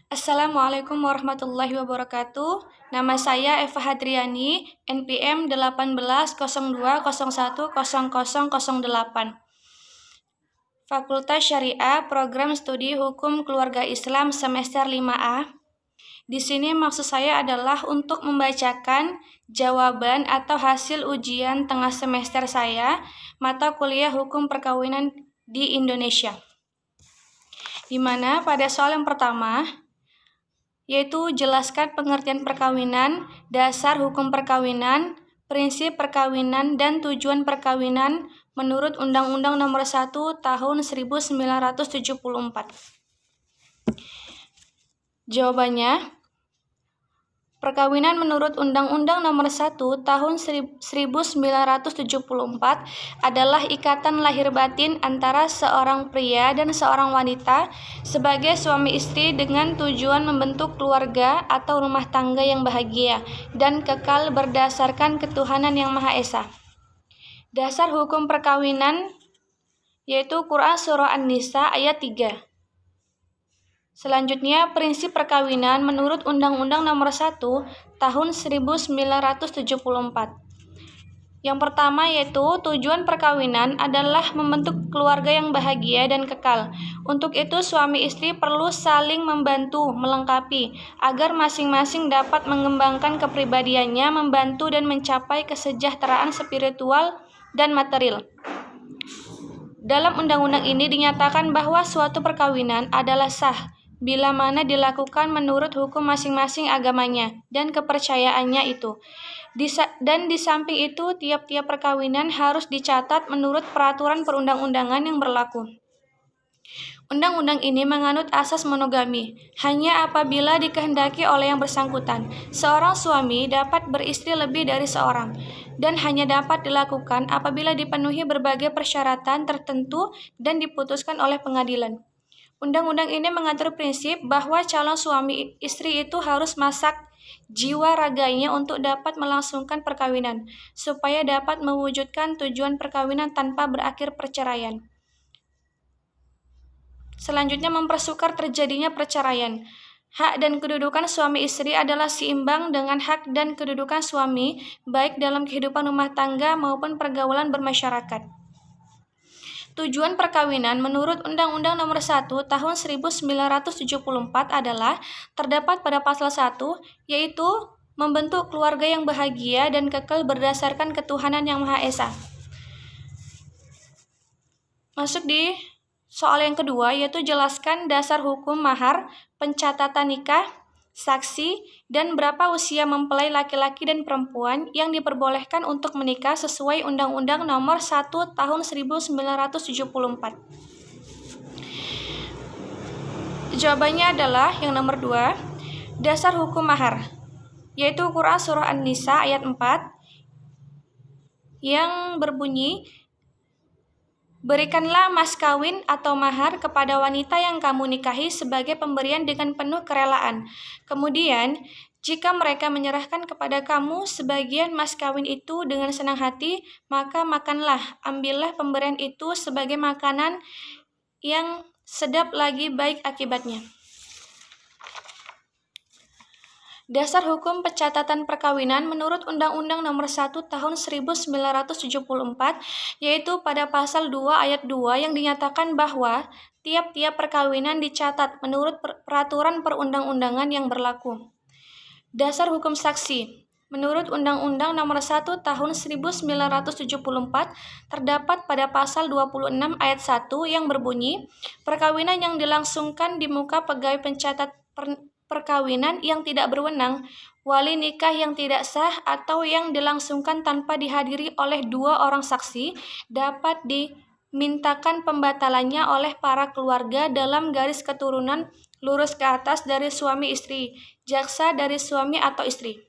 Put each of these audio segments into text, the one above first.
Assalamualaikum warahmatullahi wabarakatuh. Nama saya Eva Hadriani, NPM 1802010008. Fakultas Syariah, Program Studi Hukum Keluarga Islam semester 5A. Di sini maksud saya adalah untuk membacakan jawaban atau hasil ujian tengah semester saya, mata kuliah Hukum Perkawinan di Indonesia. Di mana pada soal yang pertama, yaitu jelaskan pengertian perkawinan, dasar hukum perkawinan, prinsip perkawinan, dan tujuan perkawinan menurut Undang-Undang Nomor 1 Tahun 1974. Jawabannya, perkawinan menurut Undang-Undang Nomor 1 Tahun 1974 adalah ikatan lahir batin antara seorang pria dan seorang wanita sebagai suami istri dengan tujuan membentuk keluarga atau rumah tangga yang bahagia dan kekal berdasarkan ketuhanan yang Maha Esa. Dasar hukum perkawinan yaitu Quran Surah An-Nisa ayat 3. Selanjutnya, prinsip perkawinan menurut Undang-Undang Nomor 1 Tahun 1974. Yang pertama yaitu tujuan perkawinan adalah membentuk keluarga yang bahagia dan kekal. Untuk itu suami istri perlu saling membantu, melengkapi, agar masing-masing dapat mengembangkan kepribadiannya, membantu dan mencapai kesejahteraan spiritual dan material. Dalam undang-undang ini dinyatakan bahwa suatu perkawinan adalah sah bila mana dilakukan menurut hukum masing-masing agamanya dan kepercayaannya itu. Dan di samping itu, tiap-tiap perkawinan harus dicatat menurut peraturan perundang-undangan yang berlaku. Undang-undang ini menganut asas monogami. Hanya apabila dikehendaki oleh yang bersangkutan, seorang suami dapat beristri lebih dari seorang, dan hanya dapat dilakukan apabila dipenuhi berbagai persyaratan tertentu dan diputuskan oleh pengadilan. Undang-undang ini mengatur prinsip bahwa calon suami istri itu harus masak jiwa raganya untuk dapat melangsungkan perkawinan, supaya dapat mewujudkan tujuan perkawinan tanpa berakhir perceraian. Selanjutnya, mempersukar terjadinya perceraian. Hak dan kedudukan suami istri adalah seimbang dengan hak dan kedudukan suami, baik dalam kehidupan rumah tangga maupun pergaulan bermasyarakat. Tujuan perkawinan menurut Undang-Undang Nomor 1 Tahun 1974 adalah terdapat pada pasal 1, yaitu membentuk keluarga yang bahagia dan kekal berdasarkan ketuhanan yang Maha Esa. Masuk di soal yang kedua, yaitu jelaskan dasar hukum mahar, pencatatan nikah, saksi, dan berapa usia mempelai laki-laki dan perempuan yang diperbolehkan untuk menikah sesuai Undang-Undang Nomor 1 Tahun 1974. Jawabannya adalah yang nomor 2, dasar hukum mahar, yaitu Quran Surah An-Nisa ayat 4 yang berbunyi, berikanlah mas kawin atau mahar kepada wanita yang kamu nikahi sebagai pemberian dengan penuh kerelaan. Kemudian, jika mereka menyerahkan kepada kamu sebagian mas kawin itu dengan senang hati, maka makanlah, ambillah pemberian itu sebagai makanan yang sedap lagi baik akibatnya. Dasar hukum pencatatan perkawinan menurut Undang-Undang Nomor 1 Tahun 1974, yaitu pada pasal 2 ayat 2 yang dinyatakan bahwa tiap-tiap perkawinan dicatat menurut peraturan perundang-undangan yang berlaku. Dasar hukum saksi menurut Undang-Undang Nomor 1 Tahun 1974 terdapat pada pasal 26 ayat 1 yang berbunyi, perkawinan yang dilangsungkan di muka pegawai pencatat perkawinan yang tidak berwenang, wali nikah yang tidak sah, atau yang dilangsungkan tanpa dihadiri oleh 2 orang saksi, dapat dimintakan pembatalannya oleh para keluarga dalam garis keturunan lurus ke atas dari suami istri, jaksa dari suami atau istri.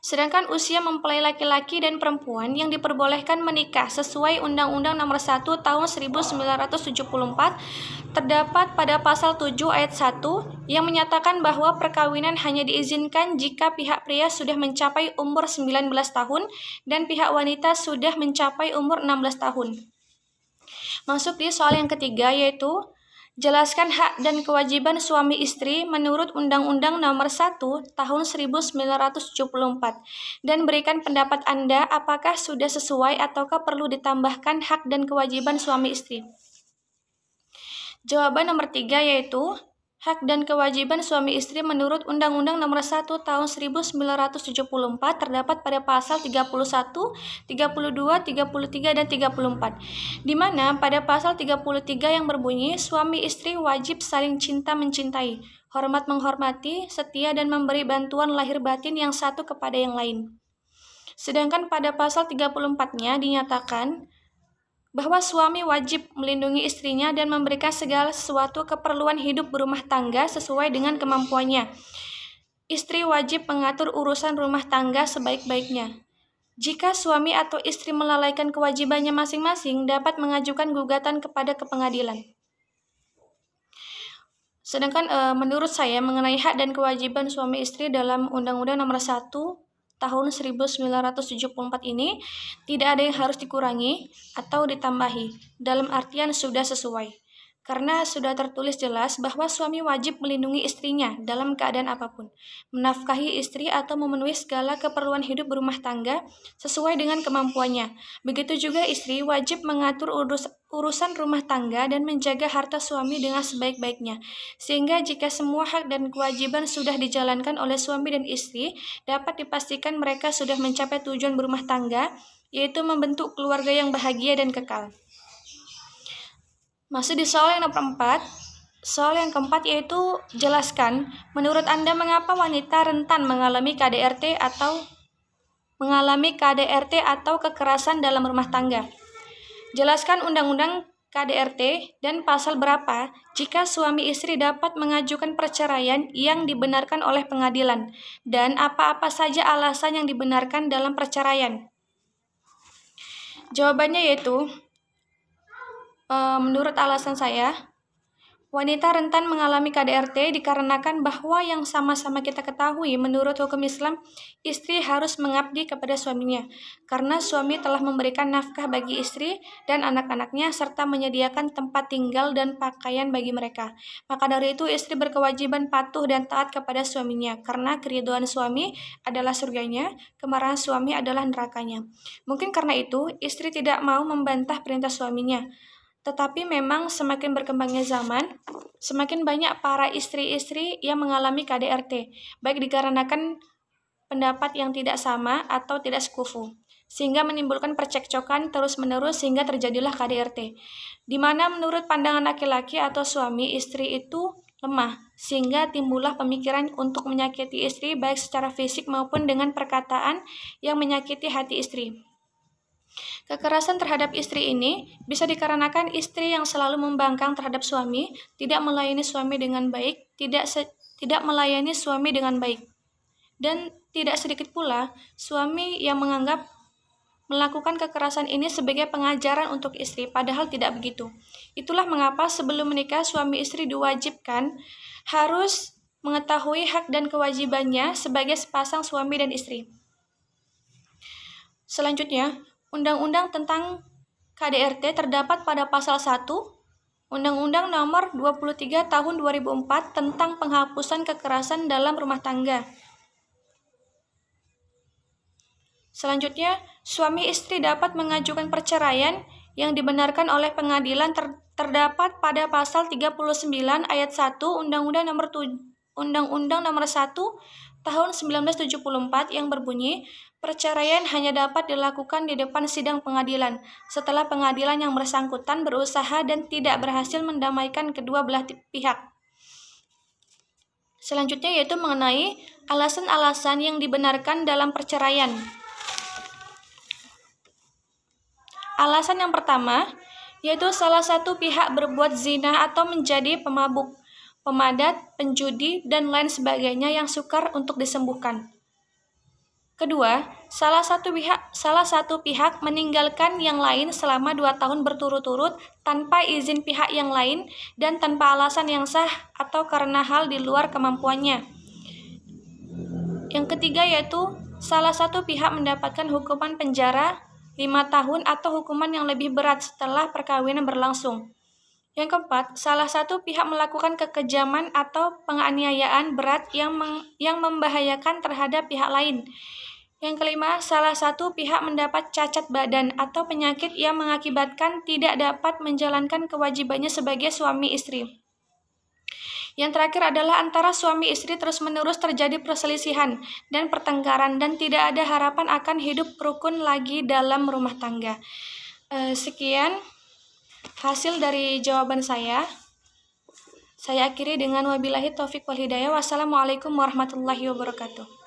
Sedangkan usia mempelai laki-laki dan perempuan yang diperbolehkan menikah sesuai Undang-Undang Nomor 1 Tahun 1974 terdapat pada pasal 7 ayat 1 yang menyatakan bahwa perkawinan hanya diizinkan jika pihak pria sudah mencapai umur 19 tahun dan pihak wanita sudah mencapai umur 16 tahun. Masuk di soal yang ketiga, yaitu Jelaskan hak dan kewajiban suami istri menurut Undang-Undang Nomor 1 Tahun 1974 dan berikan pendapat Anda apakah sudah sesuai ataukah perlu ditambahkan hak dan kewajiban suami istri. Jawaban nomor 3 yaitu hak dan kewajiban suami istri menurut Undang-Undang Nomor 1 Tahun 1974 terdapat pada pasal 31, 32, 33, dan 34, di mana pada pasal 33 yang berbunyi suami istri wajib saling cinta mencintai, hormat menghormati, setia dan memberi bantuan lahir batin yang satu kepada yang lain. Sedangkan pada pasal 34-nya dinyatakan bahwa suami wajib melindungi istrinya dan memberikan segala sesuatu keperluan hidup berumah tangga sesuai dengan kemampuannya. Istri wajib mengatur urusan rumah tangga sebaik-baiknya. Jika suami atau istri melalaikan kewajibannya masing-masing, dapat mengajukan gugatan kepada pengadilan. Sedangkan menurut saya mengenai hak dan kewajiban suami istri dalam Undang-Undang Nomor 1 Tahun 1974 ini tidak ada yang harus dikurangi atau ditambahi, dalam artian sudah sesuai. Karena sudah tertulis jelas bahwa suami wajib melindungi istrinya dalam keadaan apapun, menafkahi istri atau memenuhi segala keperluan hidup berumah tangga sesuai dengan kemampuannya. Begitu juga istri wajib mengatur urusan rumah tangga dan menjaga harta suami dengan sebaik-baiknya. Sehingga jika semua hak dan kewajiban sudah dijalankan oleh suami dan istri, dapat dipastikan mereka sudah mencapai tujuan berumah tangga, yaitu membentuk keluarga yang bahagia dan kekal. Masuk di soal yang nomor 4. Soal yang keempat yaitu jelaskan menurut Anda mengapa wanita rentan mengalami KDRT atau kekerasan dalam rumah tangga. Jelaskan Undang-Undang KDRT dan pasal berapa jika suami istri dapat mengajukan perceraian yang dibenarkan oleh pengadilan dan apa-apa saja alasan yang dibenarkan dalam perceraian. Jawabannya yaitu menurut alasan saya, wanita rentan mengalami KDRT dikarenakan bahwa yang sama-sama kita ketahui menurut hukum Islam, istri harus mengabdi kepada suaminya, karena suami telah memberikan nafkah bagi istri dan anak-anaknya serta menyediakan tempat tinggal dan pakaian bagi mereka. Maka dari itu istri berkewajiban patuh dan taat kepada suaminya, karena keridhaan suami adalah surganya, kemarahan suami adalah nerakanya. Mungkin karena itu, istri tidak mau membantah perintah suaminya. Tetapi memang semakin berkembangnya zaman, semakin banyak para istri-istri yang mengalami KDRT, baik dikarenakan pendapat yang tidak sama atau tidak sekufu, sehingga menimbulkan percekcokan terus-menerus sehingga terjadilah KDRT, di mana menurut pandangan laki-laki atau suami istri itu lemah, sehingga timbullah pemikiran untuk menyakiti istri baik secara fisik maupun dengan perkataan yang menyakiti hati istri. Kekerasan terhadap istri ini bisa dikarenakan istri yang selalu membangkang terhadap suami, tidak melayani suami dengan baik, tidak melayani suami dengan baik. Dan tidak sedikit pula suami yang menganggap melakukan kekerasan ini sebagai pengajaran untuk istri, padahal tidak begitu. Itulah mengapa sebelum menikah suami istri diwajibkan harus mengetahui hak dan kewajibannya sebagai sepasang suami dan istri. Selanjutnya, Undang-Undang tentang KDRT terdapat pada pasal 1 Undang-Undang Nomor 23 Tahun 2004 tentang penghapusan kekerasan dalam rumah tangga. Selanjutnya, suami istri dapat mengajukan perceraian yang dibenarkan oleh pengadilan terdapat pada pasal 39 ayat 1 Undang-Undang Nomor 1 Tahun 1974 yang berbunyi, perceraian hanya dapat dilakukan di depan sidang pengadilan setelah pengadilan yang bersangkutan berusaha dan tidak berhasil mendamaikan kedua belah pihak. Selanjutnya yaitu mengenai alasan-alasan yang dibenarkan dalam perceraian. Alasan yang pertama yaitu salah satu pihak berbuat zina atau menjadi pemabuk, pemadat, penjudi, dan lain sebagainya yang sukar untuk disembuhkan. Kedua, salah satu pihak meninggalkan yang lain selama 2 tahun berturut-turut tanpa izin pihak yang lain dan tanpa alasan yang sah atau karena hal di luar kemampuannya. Yang ketiga yaitu salah satu pihak mendapatkan hukuman penjara 5 tahun atau hukuman yang lebih berat setelah perkawinan berlangsung. Yang keempat, salah satu pihak melakukan kekejaman atau penganiayaan berat yang membahayakan terhadap pihak lain. Yang kelima, salah satu pihak mendapat cacat badan atau penyakit yang mengakibatkan tidak dapat menjalankan kewajibannya sebagai suami istri. Yang terakhir adalah antara suami istri terus-menerus terjadi perselisihan dan pertengkaran dan tidak ada harapan akan hidup rukun lagi dalam rumah tangga. Sekian hasil dari jawaban saya. Saya akhiri dengan wabillahi taufik wal hidayah. Wassalamualaikum warahmatullahi wabarakatuh.